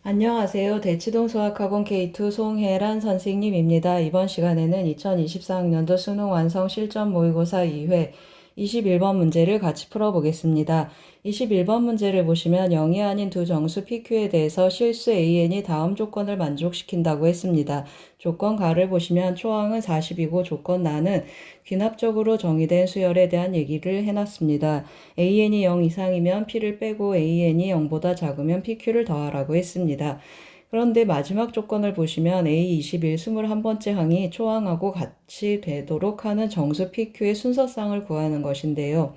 안녕하세요. 대치동 수학학원 K2 송혜란 선생님입니다. 이번 시간에는 2024학년도 수능 완성 실전 모의고사 2회 21번 문제를 같이 풀어보겠습니다. 21번 문제를 보시면 0이 아닌 두 정수 PQ에 대해서 실수 AN이 다음 조건을 만족시킨다고 했습니다. 조건 가를 보시면 초항은 40이고 조건 나는 귀납적으로 정의된 수열에 대한 얘기를 해놨습니다. AN이 0 이상이면 P를 빼고 AN이 0보다 작으면 PQ를 더하라고 했습니다. 그런데 마지막 조건을 보시면 A21 21번째 항이 초항하고 같이 되도록 하는 정수 PQ의 순서상을 구하는 것인데요.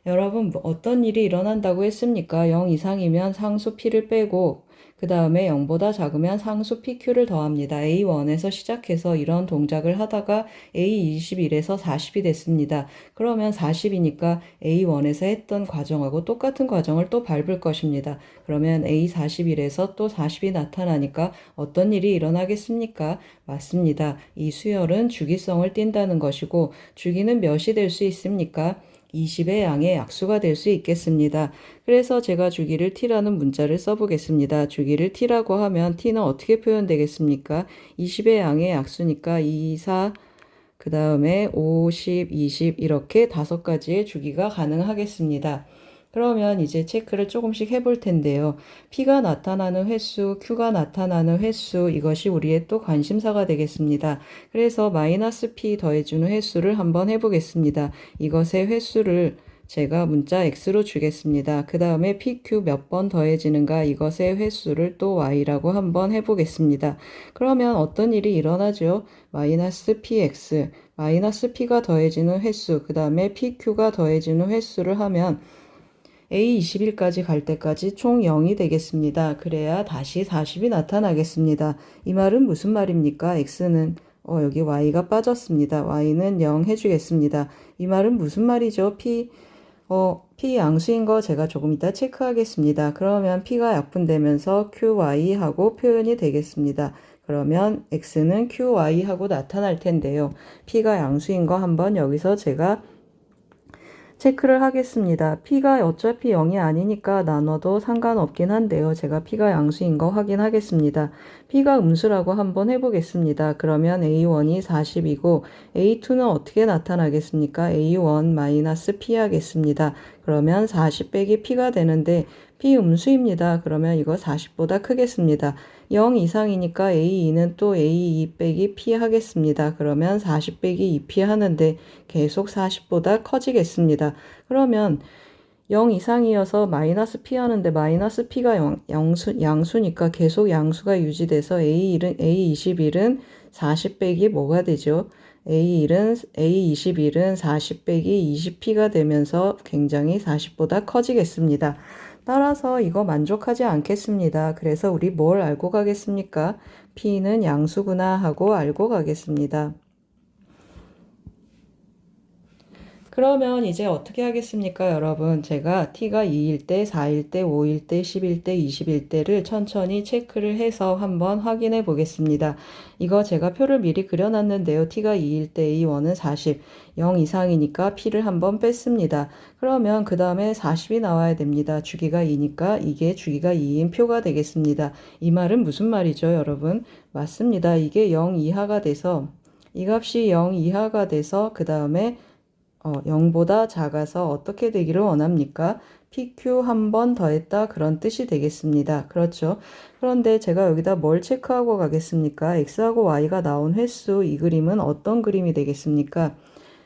여러분, 어떤 일이 일어난다고 했습니까? 0 이상이면 상수 P를 빼고 그 다음에 0보다 작으면 상수 PQ를 더합니다. A1에서 시작해서 이런 동작을 하다가 A21에서 40이 됐습니다. 그러면 40이니까 A1에서 했던 과정하고 똑같은 과정을 또 밟을 것입니다. 그러면 A41에서 또 40이 나타나니까 어떤 일이 일어나겠습니까? 맞습니다. 이 수열은 주기성을 띈다는 것이고 주기는 몇이 될 수 있습니까? 20의 양의 약수가 될 수 있겠습니다. 그래서 제가 주기를 t라는 문자를 써보겠습니다. 주기를 t라고 하면 t는 어떻게 표현되겠습니까? 20의 양의 약수니까 2, 4, 그 다음에 5, 10, 20 이렇게 5가지의 주기가 가능하겠습니다. 그러면 이제 체크를 조금씩 해볼 텐데요. P가 나타나는 횟수, Q가 나타나는 횟수, 이것이 우리의 또 관심사가 되겠습니다. 그래서 마이너스 P 더해주는 횟수를 한번 해보겠습니다. 이것의 횟수를 제가 문자 X로 주겠습니다. 그 다음에 PQ 몇 번 더해지는가 이것의 횟수를 또 Y라고 한번 해보겠습니다. 그러면 어떤 일이 일어나죠? 마이너스 PX, 마이너스 P가 더해지는 횟수, 그 다음에 PQ가 더해지는 횟수를 하면 A21까지 갈 때까지 총 0이 되겠습니다. 그래야 다시 40이 나타나겠습니다. 이 말은 무슨 말입니까? X는 여기 Y가 빠졌습니다. Y는 0 해주겠습니다. 이 말은 무슨 말이죠? P 양수인 거 제가 조금 이따 체크하겠습니다. 그러면 P가 약분되면서 QY하고 표현이 되겠습니다. 그러면 X는 QY하고 나타날 텐데요. P가 양수인 거 한번 여기서 제가 체크를 하겠습니다. P가 어차피 0이 아니니까 나눠도 상관없긴 한데요. 제가 P가 양수인 거 확인하겠습니다. P가 음수라고 한번 해보겠습니다. 그러면 A1이 40이고 A2는 어떻게 나타나겠습니까? A1 P 하겠습니다. 그러면 40 빼기 P가 되는데 P 음수입니다. 그러면 이거 40보다 크겠습니다. 0 이상이니까 A2는 또 A2 빼기 P 하겠습니다. 그러면 40 빼기 2P 하는데 계속 40보다 커지겠습니다. 그러면 0 이상이어서 마이너스 P 하는데 마이너스 P가 양수니까 계속 양수가 유지돼서 A21은 40 빼기 뭐가 되죠? A21은 40 빼기 20P가 되면서 굉장히 40보다 커지겠습니다. 따라서 이거 만족하지 않겠습니다. 그래서 우리 뭘 알고 가겠습니까? P는 양수구나 하고 알고 가겠습니다. 그러면 이제 어떻게 하겠습니까, 여러분? 제가 t가 2일 때, 4일 때, 5일 때, 10일 때, 20일 때를 천천히 체크를 해서 한번 확인해 보겠습니다. 이거 제가 표를 미리 그려놨는데요. t가 2일 때 A1은 40, 0 이상이니까 p를 한번 뺐습니다. 그러면 그 다음에 40이 나와야 됩니다. 주기가 2니까 이게 주기가 2인 표가 되겠습니다. 이 말은 무슨 말이죠, 여러분? 맞습니다. 이게 0 이하가 돼서 이 값이 0 이하가 돼서 그 다음에 0보다 작아서 어떻게 되기를 원합니까? PQ 한 번 더했다 그런 뜻이 되겠습니다. 그렇죠? 그런데 제가 여기다 뭘 체크하고 가겠습니까? X하고 Y가 나온 횟수 이 그림은 어떤 그림이 되겠습니까?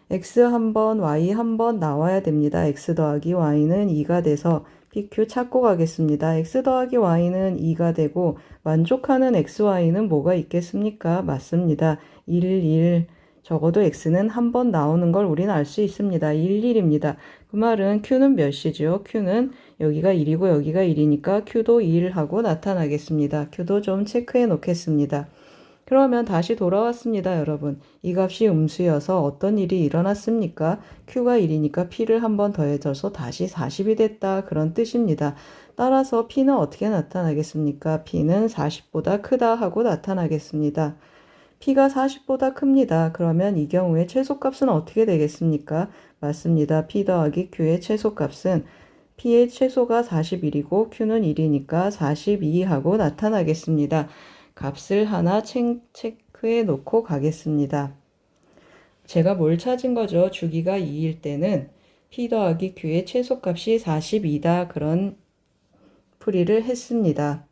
X 한 번, Y 한 번 나와야 됩니다. X 더하기 Y는 2가 돼서 PQ 찾고 가겠습니다. X 더하기 Y는 2가 되고 만족하는 XY는 뭐가 있겠습니까? 맞습니다. 1, 1. 적어도 X는 한 번 나오는 걸 우리는 알 수 있습니다. 1, 1입니다. 그 말은 Q는 몇이죠? Q는 여기가 1이고 여기가 1이니까 Q도 1하고 나타나겠습니다. Q도 좀 체크해 놓겠습니다. 그러면 다시 돌아왔습니다, 여러분. 이 값이 음수여서 어떤 일이 일어났습니까? Q가 1이니까 P를 한 번 더해져서 다시 40이 됐다. 그런 뜻입니다. 따라서 P는 어떻게 나타나겠습니까? P는 40보다 크다 하고 나타나겠습니다. P가 40보다 큽니다. 그러면 이 경우에 최소값은 어떻게 되겠습니까? 맞습니다. P 더하기 Q의 최소값은 P의 최소가 41이고 Q는 1이니까 42하고 나타나겠습니다. 값을 하나 체크해 놓고 가겠습니다. 제가 뭘 찾은 거죠? 주기가 2일 때는 P 더하기 Q의 최소값이 42다. 그런 풀이를 했습니다.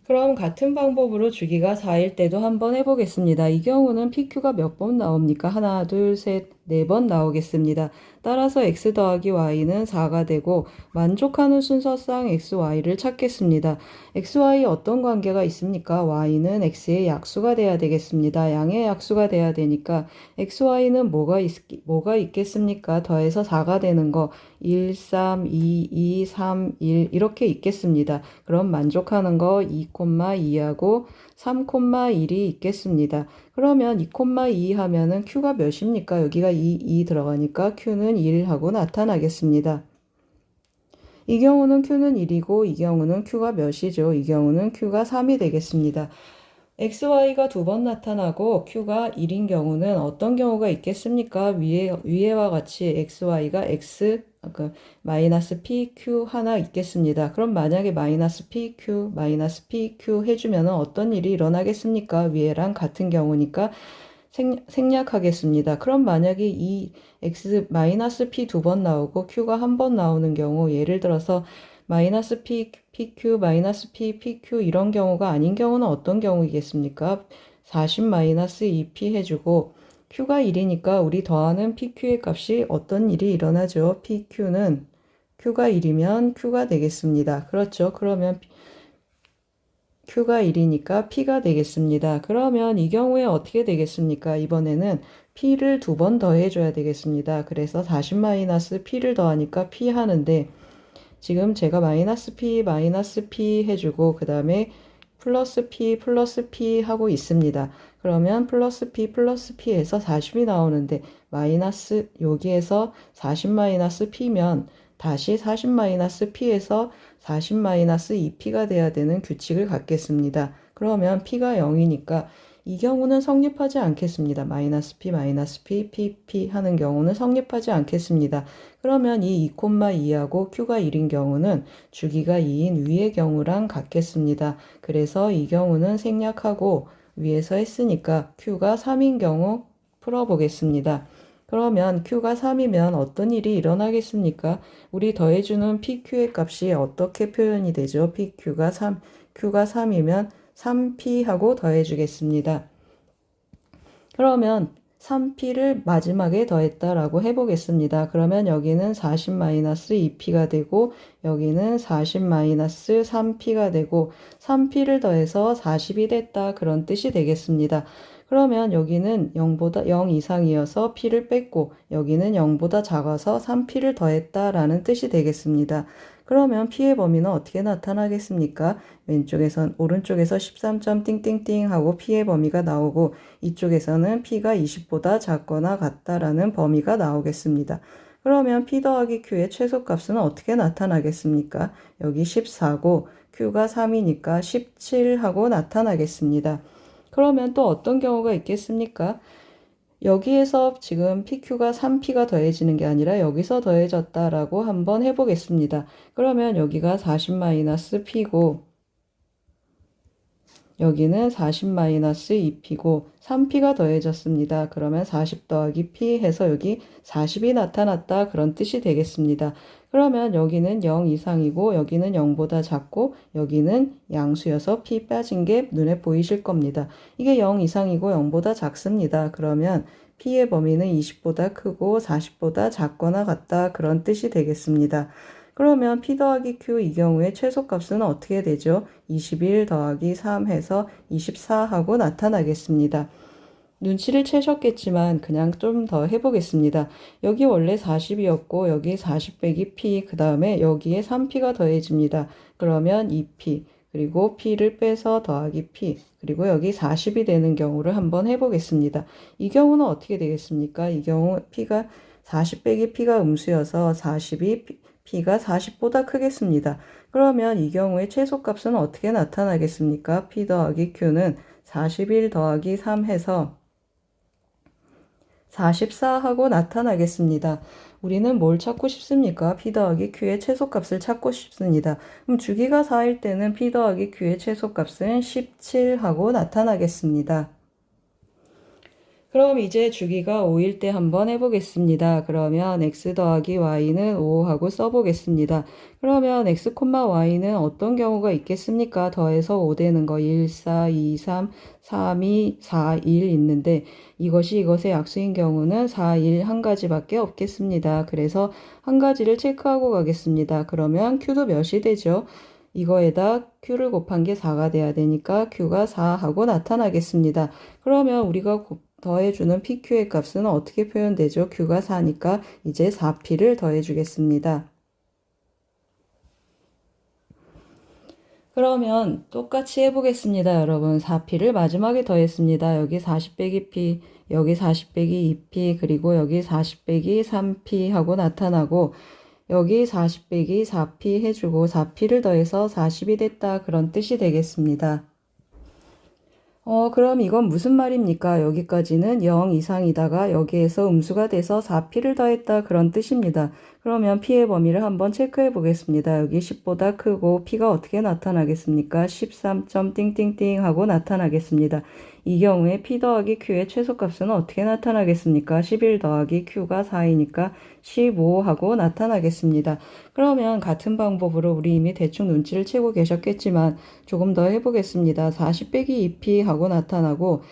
그럼 같은 방법으로 주기가 4일 때도 한번 해보겠습니다. 이 경우는 PQ가 몇 번 나옵니까? 하나, 둘, 셋, 네 번 나오겠습니다. 따라서 X 더하기 Y는 4가 되고 만족하는 순서상 XY를 찾겠습니다. XY 어떤 관계가 있습니까? Y는 X의 약수가 돼야 되겠습니다. 양의 약수가 돼야 되니까 XY는 뭐가 있겠습니까? 더해서 4가 되는 거 1, 3, 2, 2, 3, 1 이렇게 있겠습니다. 그럼 만족하는 거 2,2하고 3,1이 있겠습니다. 그러면 2,2 하면은 Q가 몇입니까? 여기가 2 들어가니까 Q는 1하고 나타나겠습니다. 이 경우는 Q는 1이고 이 경우는 Q가 몇이죠? 이 경우는 Q가 3이 되겠습니다. XY가 두 번 나타나고 Q가 1인 경우는 어떤 경우가 있겠습니까? 위에와 같이 XY가 마이너스 PQ 하나 있겠습니다. 그럼 만약에 마이너스 PQ 해주면 어떤 일이 일어나겠습니까? 위에랑 같은 경우니까 생략하겠습니다. 그럼 만약에 이 마이너스 P 두 번 나오고 Q가 한 번 나오는 경우, 예를 들어서 마이너스 PQ, 마이너스 PQ 이런 경우가 아닌 경우는 어떤 경우이겠습니까? 40 마이너스 2P 해주고 Q가 1이니까 우리 더하는 PQ의 값이 어떤 일이 일어나죠? Q가 1이면 Q가 되겠습니다. 그렇죠? 그러면 Q가 1이니까 P가 되겠습니다. 그러면 이 경우에 어떻게 되겠습니까? 이번에는 P를 두 번 더해줘야 되겠습니다. 그래서 40-P를 더하니까 P 하는데 지금 제가 마이너스 P 해주고 그 다음에 플러스 P 하고 있습니다. 그러면 플러스 P 해서 40이 나오는데 마이너스 여기에서 40-P면 다시 40-P에서 40-2P가 돼야 되는 규칙을 갖겠습니다. 그러면 P가 0이니까 이 경우는 성립하지 않겠습니다. 마이너스 P 하는 경우는 성립하지 않겠습니다. 그러면 이 2,2하고 Q가 1인 경우는 주기가 2인 위의 경우랑 같겠습니다. 그래서 이 경우는 생략하고 위에서 했으니까 Q가 3인 경우 풀어보겠습니다. 그러면 Q가 3이면 어떤 일이 일어나겠습니까? 우리 더해주는 PQ의 값이 어떻게 표현이 되죠? Q가 3이면 3P하고 더해주겠습니다. 그러면 3P를 마지막에 더했다라고 해보겠습니다. 그러면 여기는 40-2P가 되고 여기는 40-3P가 되고 3P를 더해서 40이 됐다 그런 뜻이 되겠습니다. 그러면 여기는 0 이상이어서 P를 뺐고 여기는 0보다 작아서 3P를 더했다라는 뜻이 되겠습니다. 그러면 P의 범위는 어떻게 나타나겠습니까? 오른쪽에서 13점 띵띵띵 하고 P의 범위가 나오고 이쪽에서는 P가 20보다 작거나 같다라는 범위가 나오겠습니다. 그러면 P 더하기 Q의 최소값은 어떻게 나타나겠습니까? 여기 14고 Q가 3이니까 17하고 나타나겠습니다. 그러면 또 어떤 경우가 있겠습니까? 여기에서 지금 PQ가 3P가 더해지는 게 아니라 여기서 더해졌다라고 한번 해보겠습니다. 그러면 여기가 40-P고 여기는 40-2P고 3P가 더해졌습니다. 그러면 40 더하기 P 해서 여기 40이 나타났다 그런 뜻이 되겠습니다. 그러면 여기는 0 이상이고 여기는 0보다 작고 여기는 양수여서 P 빠진 게 눈에 보이실 겁니다. 이게 0 이상이고 0보다 작습니다. 그러면 P의 범위는 20보다 크고 40보다 작거나 같다 그런 뜻이 되겠습니다. 그러면 P 더하기 Q 이 경우에 최소값은 어떻게 되죠? 21 더하기 3 해서 24하고 나타나겠습니다. 눈치를 채셨겠지만 그냥 좀 더 해보겠습니다. 여기 원래 40이었고 여기 40 빼기 P 그 다음에 여기에 3P가 더해집니다. 그러면 2P 그리고 P를 빼서 더하기 P 그리고 여기 40이 되는 경우를 한번 해보겠습니다. 이 경우는 어떻게 되겠습니까? 이 경우 P가 40 빼기 P가 음수여서 40이 P가 40보다 크겠습니다. 그러면 이 경우에 최소값은 어떻게 나타나겠습니까? P 더하기 Q는 41 더하기 3 해서 44하고 나타나겠습니다. 우리는 뭘 찾고 싶습니까? P 더하기 Q의 최소값을 찾고 싶습니다. 그럼 주기가 4일 때는 P 더하기 Q의 최소값은 17하고 나타나겠습니다. 그럼 이제 주기가 5일 때 한번 해보겠습니다. 그러면 x 더하기 y는 5 하고 써보겠습니다. 그러면 x, y는 어떤 경우가 있겠습니까? 더해서 5 되는 거 1, 4, 2, 3, 3, 2, 4, 1 있는데 이것이 이것의 약수인 경우는 4, 1 한 가지밖에 없겠습니다. 그래서 한 가지를 체크하고 가겠습니다. 그러면 q도 몇이 되죠? 이거에다 q를 곱한 게 4가 돼야 되니까 q가 4 하고 나타나겠습니다. 그러면 우리가 더해주는 PQ의 값은 어떻게 표현되죠? Q가 4니까 이제 4P를 더해주겠습니다. 그러면 똑같이 해보겠습니다, 여러분. 4P를 마지막에 더했습니다. 여기 40 빼기 P, 여기 40 빼기 2P, 그리고 여기 40 빼기 3P 하고 나타나고 여기 40 빼기 4P 해주고 4P를 더해서 40이 됐다. 그런 뜻이 되겠습니다. 그럼 이건 무슨 말입니까? 여기까지는 0 이상이다가 여기에서 음수가 돼서 4P를 더했다 그런 뜻입니다. 그러면 P의 범위를 한번 체크해 보겠습니다. 여기 10보다 크고 P가 어떻게 나타나겠습니까? 13점 띵띵띵 하고 나타나겠습니다. 이 경우에 P 더하기 Q의 최소값은 어떻게 나타나겠습니까? 11 더하기 Q가 4이니까 15 하고 나타나겠습니다. 그러면 같은 방법으로 우리 이미 대충 눈치를 채고 계셨겠지만 조금 더 해보겠습니다. 40 빼기 2P 하고 나타나고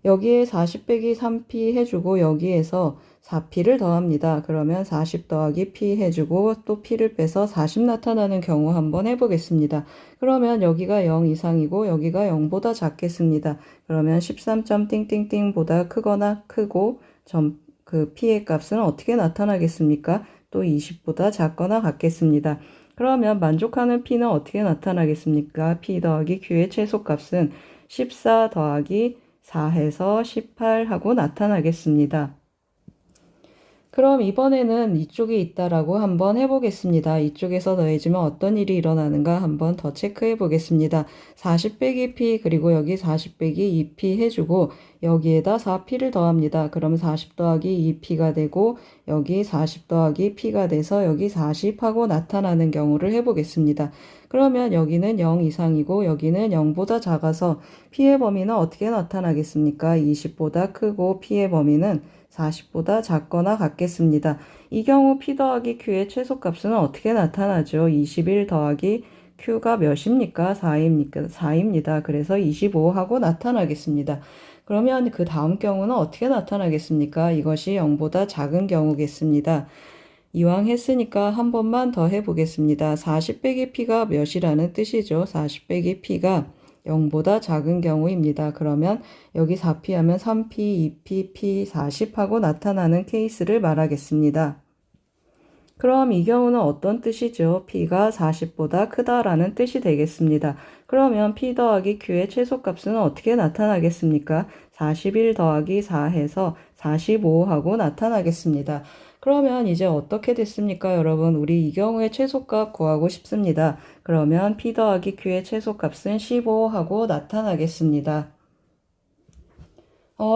여기에 40 빼기 3P 해주고 여기에서 4P를 더합니다. 그러면 40 더하기 P 해주고 또 P를 빼서 40 나타나는 경우 한번 해보겠습니다. 그러면 여기가 0 이상이고 여기가 0보다 작겠습니다. 그러면 13점 띵띵띵보다 크거나 크고 P의 값은 어떻게 나타나겠습니까? 또 20보다 작거나 같겠습니다. 그러면 만족하는 P는 어떻게 나타나겠습니까? P 더하기 Q의 최소값은 14 더하기 4 해서 18 하고 나타나겠습니다. 그럼 이번에는 이쪽에 있다라고 한번 해보겠습니다. 이쪽에서 더해지면 어떤 일이 일어나는가 한번 더 체크해 보겠습니다. 40 빼기 P 그리고 여기 40 빼기 2P 해주고 여기에다 4P를 더합니다. 그럼 40 더하기 2P가 되고 여기 40 더하기 P가 돼서 여기 40 하고 나타나는 경우를 해보겠습니다. 그러면 여기는 0 이상이고 여기는 0보다 작아서 P의 범위는 어떻게 나타나겠습니까? 20보다 크고 P의 범위는 40보다 작거나 같겠습니다. 이 경우 P 더하기 Q의 최소값은 어떻게 나타나죠? 21 더하기 Q가 몇입니까? 4입니까? 4입니다. 그래서 25 하고 나타나겠습니다. 그러면 그 다음 경우는 어떻게 나타나겠습니까? 이것이 0보다 작은 경우겠습니다. 이왕 했으니까 한 번만 더 해보겠습니다. 40 빼기 P가 몇이라는 뜻이죠. 40 빼기 P가 0보다 작은 경우입니다. 그러면 여기 4P 하면 3P, 2P, P 40 하고 나타나는 케이스를 말하겠습니다. 그럼 이 경우는 어떤 뜻이죠? P가 40보다 크다라는 뜻이 되겠습니다. 그러면 P 더하기 Q의 최소값은 어떻게 나타나겠습니까? 41 더하기 4 해서 45 하고 나타나겠습니다. 그러면 이제 어떻게 됐습니까, 여러분? 우리 이 경우의 최소값 구하고 싶습니다. 그러면 P 더하기 Q의 최소값은 15 하고 나타나겠습니다.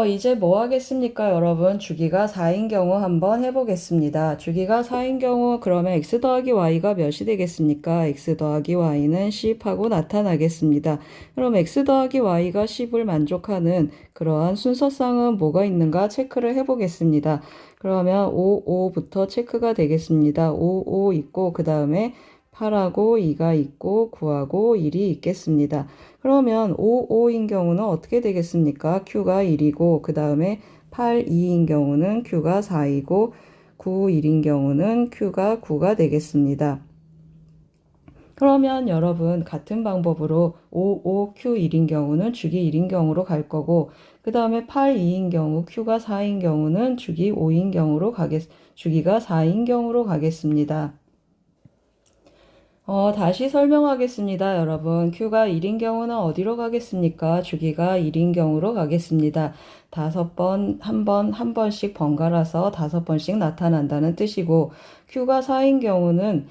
이제 뭐 하겠습니까, 여러분? 주기가 4인 경우 한번 해보겠습니다. 주기가 4인 경우 그러면 x 더하기 y가 몇이 되겠습니까? x 더하기 y는 10 하고 나타나겠습니다. 그럼 x 더하기 y가 10을 만족하는 그러한 순서상은 뭐가 있는가 체크를 해보겠습니다. 그러면 5, 5부터 체크가 되겠습니다. 5, 5 있고 그 다음에 8하고 2가 있고 9하고 1이 있겠습니다. 그러면 5, 5인 경우는 어떻게 되겠습니까? Q가 1이고 그 다음에 8, 2인 경우는 Q가 4이고 9, 1인 경우는 Q가 9가 되겠습니다. 그러면 여러분 같은 방법으로 5, 5, Q 1인 경우는 주기 1인 경우로 갈 거고 그 다음에 8, 2인 경우 Q가 4인 경우는 주기 5인 경우로 주기가 4인 경우로 가겠습니다. 다시 설명하겠습니다, 여러분. Q가 1인 경우는 어디로 가겠습니까? 주기가 1인 경우로 가겠습니다. 5번, 한 번씩 번갈아서 5번씩 나타난다는 뜻이고, Q가 4인 경우는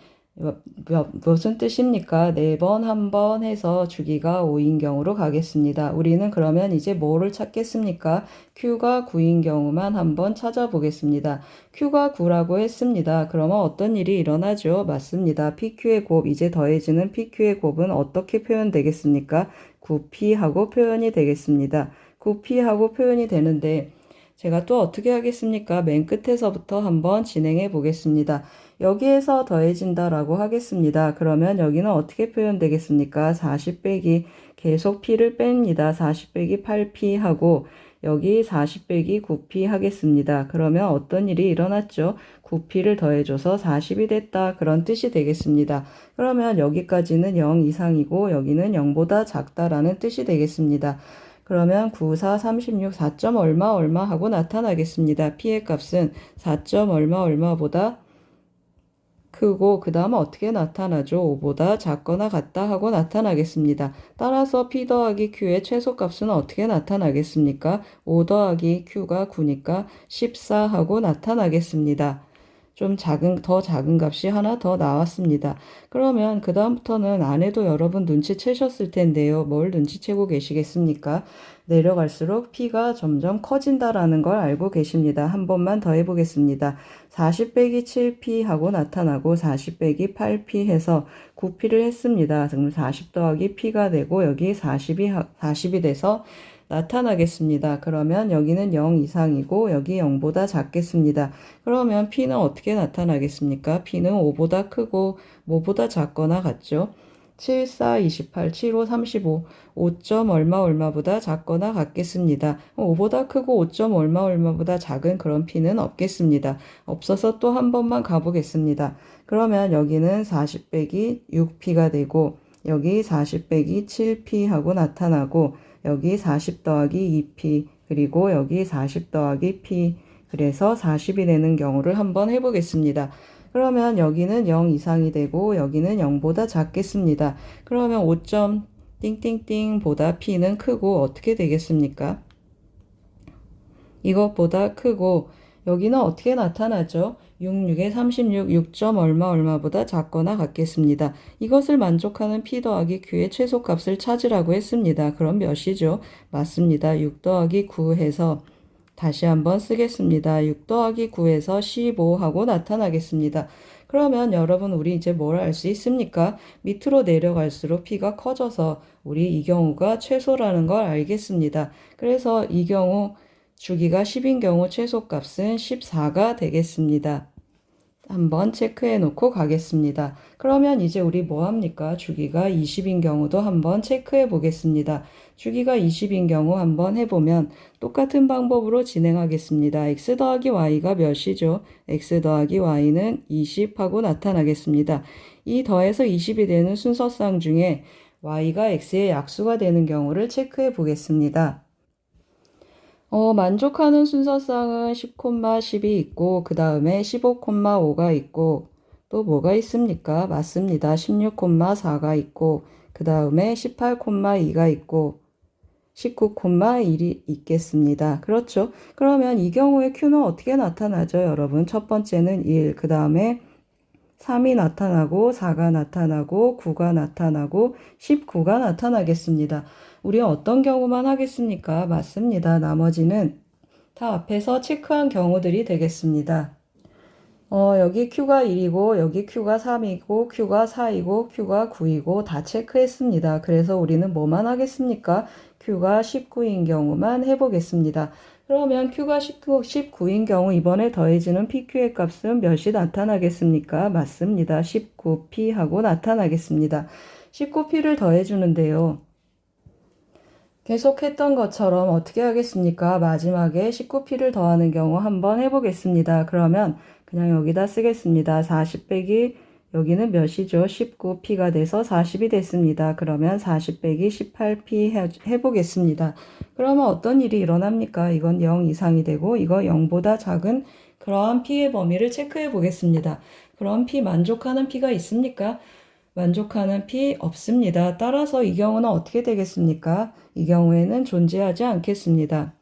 무슨 뜻입니까? 4번 한 번 해서 주기가 5인 경우로 가겠습니다. 우리는 그러면 이제 뭐를 찾겠습니까? Q가 9인 경우만 한번 찾아보겠습니다. Q가 9라고 했습니다. 그러면 어떤 일이 일어나죠? 맞습니다. PQ의 곱, 이제 더해지는 PQ의 곱은 어떻게 표현되겠습니까? 9P하고 표현이 되겠습니다. 9P하고 표현이 되는데 제가 또 어떻게 하겠습니까? 맨 끝에서부터 한번 진행해 보겠습니다. 여기에서 더해진다라고 하겠습니다. 그러면 여기는 어떻게 표현되겠습니까? 40 빼기 계속 P를 뺍니다. 40 빼기 8P 하고 여기 40 빼기 9P 하겠습니다. 그러면 어떤 일이 일어났죠? 9P를 더해줘서 40이 됐다. 그런 뜻이 되겠습니다. 그러면 여기까지는 0 이상이고 여기는 0보다 작다라는 뜻이 되겠습니다. 그러면 9, 4, 36, 4점 얼마 얼마 하고 나타나겠습니다. P의 값은 4점 얼마 얼마보다 크고 그 다음 어떻게 나타나죠? 5보다 작거나 같다 하고 나타나겠습니다. 따라서 P 더하기 Q의 최소값은 어떻게 나타나겠습니까? 5 더하기 Q가 9니까 14 하고 나타나겠습니다. 좀 더 작은 값이 하나 더 나왔습니다. 그러면 그 다음부터는 안 해도 여러분 눈치채셨을 텐데요. 뭘 눈치채고 계시겠습니까? 내려갈수록 P가 점점 커진다라는 걸 알고 계십니다. 한 번만 더 해보겠습니다. 40 빼기 7P 하고 나타나고 40 빼기 8P 해서 9P를 했습니다. 그럼 40 더하기 P가 되고 여기 40이 돼서 나타나겠습니다. 그러면 여기는 0 이상이고 여기 0보다 작겠습니다. 그러면 P는 어떻게 나타나겠습니까? P는 5보다 크고 뭐보다 작거나 같죠? 7, 4, 28, 7, 5, 35, 5점 얼마 얼마보다 작거나 같겠습니다. 5보다 크고 5점 얼마 얼마보다 작은 그런 P는 없겠습니다. 없어서 또 한 번만 가보겠습니다. 그러면 여기는 40 빼기 6P가 되고 여기 40 빼기 7P 하고 나타나고 여기 40 더하기 2P 그리고 여기 40 더하기 P 그래서 40이 되는 경우를 한번 해보겠습니다. 그러면 여기는 0 이상이 되고 여기는 0보다 작겠습니다. 그러면 5점 띵띵띵보다 P는 크고 어떻게 되겠습니까? 이것보다 크고 여기는 어떻게 나타나죠? 6, 6에 36, 6점 얼마 얼마보다 작거나 같겠습니다. 이것을 만족하는 P 더하기 Q의 최소값을 찾으라고 했습니다. 그럼 몇이죠? 맞습니다. 6 더하기 9 해서 다시 한번 쓰겠습니다. 6 더하기 9에서 15 하고 나타나겠습니다. 그러면 여러분 우리 이제 뭘 알 수 있습니까? 밑으로 내려갈수록 P가 커져서 우리 이 경우가 최소라는 걸 알겠습니다. 그래서 이 경우 주기가 10인 경우 최소값은 14가 되겠습니다. 한번 체크해 놓고 가겠습니다. 그러면 이제 우리 뭐 합니까? 주기가 20인 경우도 한번 체크해 보겠습니다. 주기가 20인 경우 한번 해보면 똑같은 방법으로 진행하겠습니다. x 더하기 y가 몇이죠? x 더하기 y는 20 하고 나타나겠습니다. 이 더해서 20이 되는 순서상 중에 y가 x의 약수가 되는 경우를 체크해 보겠습니다. 만족하는 순서상은 10,10이 있고 그 다음에 15,5가 있고 또 뭐가 있습니까? 맞습니다. 16,4가 있고 그 다음에 18,2가 있고 19,1이 있겠습니다. 그렇죠? 그러면 이 경우에 Q는 어떻게 나타나죠, 여러분? 첫 번째는 1, 그 다음에 3이 나타나고 4가 나타나고 9가 나타나고 19가 나타나겠습니다. 우리 어떤 경우만 하겠습니까? 맞습니다. 나머지는 다 앞에서 체크한 경우들이 되겠습니다. 여기 Q가 1이고 여기 Q가 3이고 Q가 4이고 Q가 9이고 다 체크했습니다. 그래서 우리는 뭐만 하겠습니까? Q가 19인 경우만 해보겠습니다. 그러면 Q가 19인 경우 이번에 더해지는 PQ의 값은 몇이 나타나겠습니까? 맞습니다. 19P 하고 나타나겠습니다. 19P를 더해주는데요. 계속 했던 것처럼 어떻게 하겠습니까? 마지막에 19P를 더하는 경우 한번 해보겠습니다. 그러면 그냥 여기다 쓰겠습니다. 40 빼기 여기는 몇이죠? 19P가 돼서 40이 됐습니다. 그러면 40 빼기 18P 해보겠습니다. 그러면 어떤 일이 일어납니까? 이건 0 이상이 되고 이거 0보다 작은 그러한 P의 범위를 체크해 보겠습니다. 그럼 P 만족하는 P가 있습니까? 만족하는 P 없습니다. 따라서 이 경우는 어떻게 되겠습니까? 이 경우에는 존재하지 않겠습니다.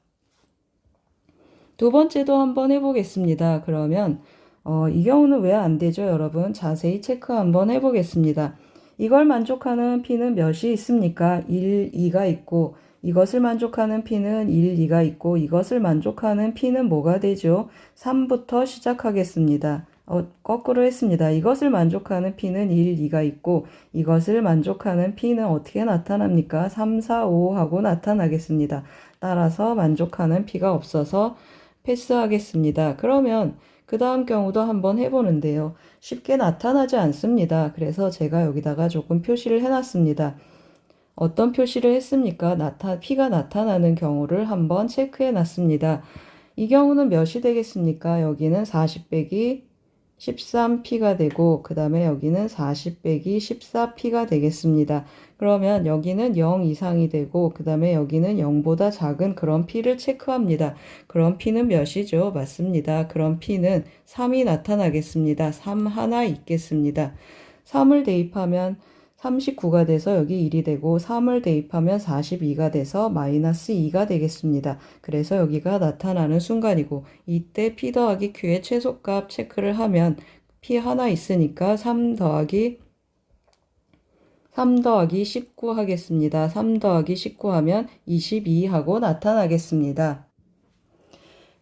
두 번째도 한번 해보겠습니다. 그러면 이 경우는 왜 안 되죠, 여러분? 자세히 체크 한번 해보겠습니다. 이걸 만족하는 P는 몇이 있습니까? 1, 2가 있고, 이것을 만족하는 P는 1, 2가 있고, 이것을 만족하는 P는 뭐가 되죠? 3부터 시작하겠습니다. 거꾸로 했습니다. 이것을 만족하는 P는 1, 2가 있고, 이것을 만족하는 P는 어떻게 나타납니까? 3, 4, 5 하고 나타나겠습니다. 따라서 만족하는 P가 없어서 패스하겠습니다. 그러면 그 다음 경우도 한번 해보는데요. 쉽게 나타나지 않습니다. 그래서 제가 여기다가 조금 표시를 해놨습니다. 어떤 표시를 했습니까? P가 나타나는 경우를 한번 체크해 놨습니다. 이 경우는 몇이 되겠습니까? 여기는 40 빼기 13P가 되고 그 다음에 여기는 40 빼기 14P가 되겠습니다. 그러면 여기는 0 이상이 되고 그 다음에 여기는 0보다 작은 그런 P를 체크합니다. 그럼 P는 몇이죠? 맞습니다. 그럼 P는 3이 나타나겠습니다. 3 하나 있겠습니다. 3을 대입하면 39가 돼서 여기 1이 되고 3을 대입하면 42가 돼서 마이너스 2가 되겠습니다. 그래서 여기가 나타나는 순간이고 이때 P 더하기 Q의 최소값 체크를 하면 P 하나 있으니까 3 더하기 19 하겠습니다. 3 더하기 19 하면 22 하고 나타나겠습니다.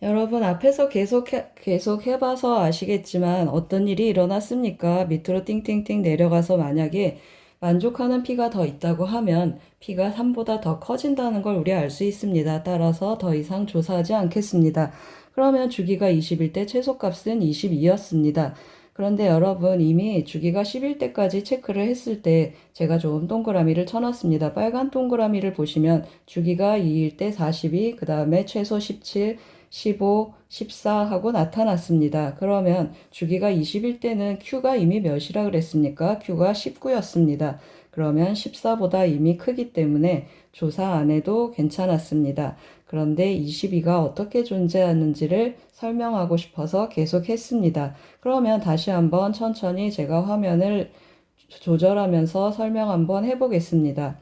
여러분 앞에서 계속 해봐서 아시겠지만 어떤 일이 일어났습니까? 밑으로 띵띵띵 내려가서 만약에 만족하는 P가 더 있다고 하면 P가 3보다 더 커진다는 걸 우리 알 수 있습니다. 따라서 더 이상 조사하지 않겠습니다. 그러면 주기가 20일 때 최소값은 22였습니다. 그런데 여러분 이미 주기가 10일 때까지 체크를 했을 때 제가 좀 동그라미를 쳐놨습니다. 빨간 동그라미를 보시면 주기가 2일 때 42, 그 다음에 최소 17, 15, 14 하고 나타났습니다. 그러면 주기가 20일 때는 Q가 이미 몇이라 그랬습니까? Q가 19였습니다. 그러면 14보다 이미 크기 때문에 조사 안 해도 괜찮았습니다. 그런데 22가 어떻게 존재하는지를 설명하고 싶어서 계속 했습니다. 그러면 다시 한번 천천히 제가 화면을 조절하면서 설명 한번 해보겠습니다.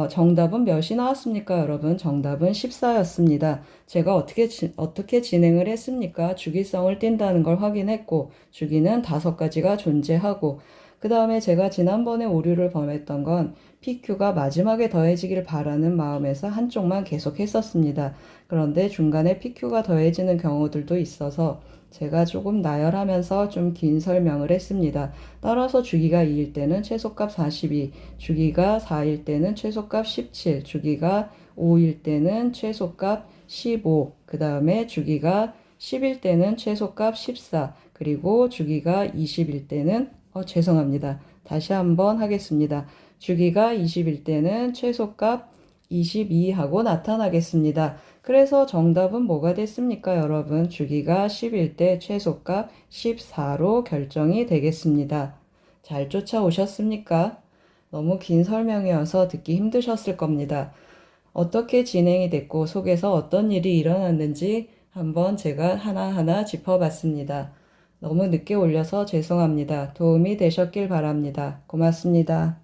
정답은 몇이 나왔습니까, 여러분? 정답은 14였습니다. 제가 어떻게 진행을 했습니까? 주기성을 띈다는 걸 확인했고, 주기는 5가지가 존재하고, 그 다음에 제가 지난번에 오류를 범했던 건 PQ가 마지막에 더해지길 바라는 마음에서 한쪽만 계속 했었습니다. 그런데 중간에 PQ가 더해지는 경우들도 있어서 제가 조금 나열하면서 좀 긴 설명을 했습니다. 따라서 주기가 2일 때는 최소값 42, 주기가 4일 때는 최소값 17, 주기가 5일 때는 최소값 15, 그 다음에 주기가 10일 때는 최소값 14, 그리고 주기가 20일 때는 죄송합니다. 다시 한번 하겠습니다. 주기가 20일 때는 최소값 22하고 나타나겠습니다. 그래서 정답은 뭐가 됐습니까, 여러분? 주기가 10일 때 최소값 14로 결정이 되겠습니다. 잘 쫓아오셨습니까? 너무 긴 설명이어서 듣기 힘드셨을 겁니다. 어떻게 진행이 됐고 속에서 어떤 일이 일어났는지 한번 제가 하나하나 짚어봤습니다. 너무 늦게 올려서 죄송합니다. 도움이 되셨길 바랍니다. 고맙습니다.